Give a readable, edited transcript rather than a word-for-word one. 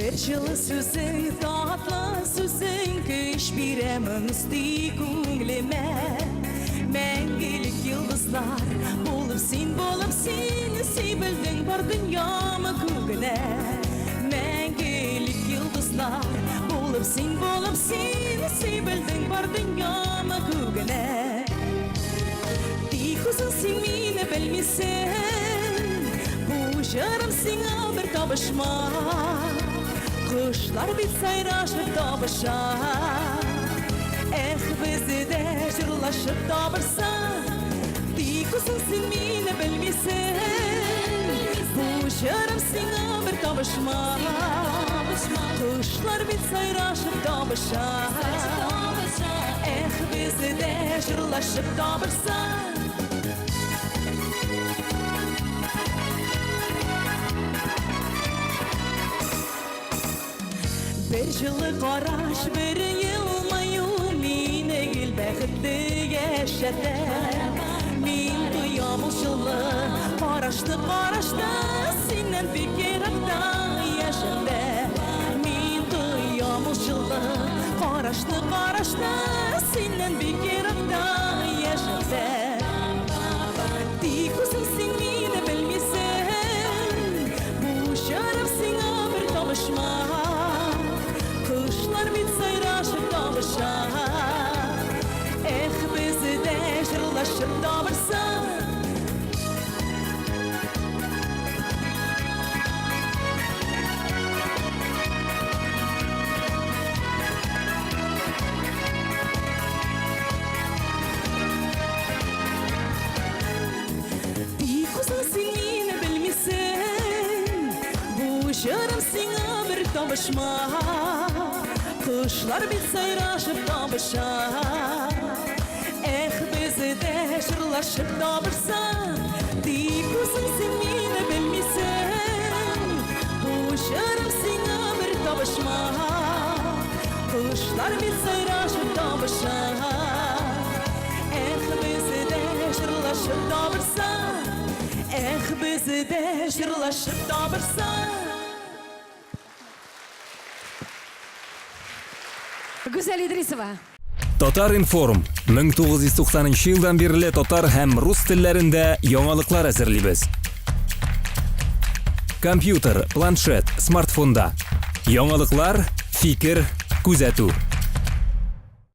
Bir жылы сөзің, tatlı сөзің, күш беремін үсті көңіліме. Мәңгілік yıldızlar болып сен, себілдің бар дүниямы көгіне. Мәңгілік yıldızlar болып сен, себілдің бар дүниямы көгіне. Тек өзің сен мені білмесін, бұл жарым сеңа бір табышма. Kuşlar bir sayraşıp tabışar. Bizi de jırlaşıp tabırsan, dik uzun sen meni bilmesen. Bu jarım sana bir tabışma. Kuşlar bir sayraşıp tabışar. Bizi de jırlaşıp tabırsan. Bir жылы қараш, бір елмаю, мені ел бәқітті ешәді. Мен тұям ол жылы, қарашты, сенен бекерақта ешәді. Мен тұям ол жылы, қарашты, сенен бекерақта ешәді. Тек өзің сен мені білмесін, бұл жарым сеңа бір табышма. Kuşlar bir sayraşıp tabışar. Bizi de jırlaşıp tabırsan. Dik uzun sen meni bilmesen, bu jarım sana bir tabışma. Kuşlar bir sayraşıp tabışar. Bizi de jırlaşıp tabırsan. Dik uzun sen meni bilmesen, bu jarım sana bir tabışma. Kuşlar bir sayraşıp tabışar. Bizi de jırlaşıp tabırsan. Bizi de jırlaşıp tabırsan. Güzel İdrisova. Татар информ 1990 жылдан бері татар һәм рус телләрендә яңалыклар әзерлибез. Компьютер, планшет, смартфонда. Яңалыклар, фикер, күзәтү.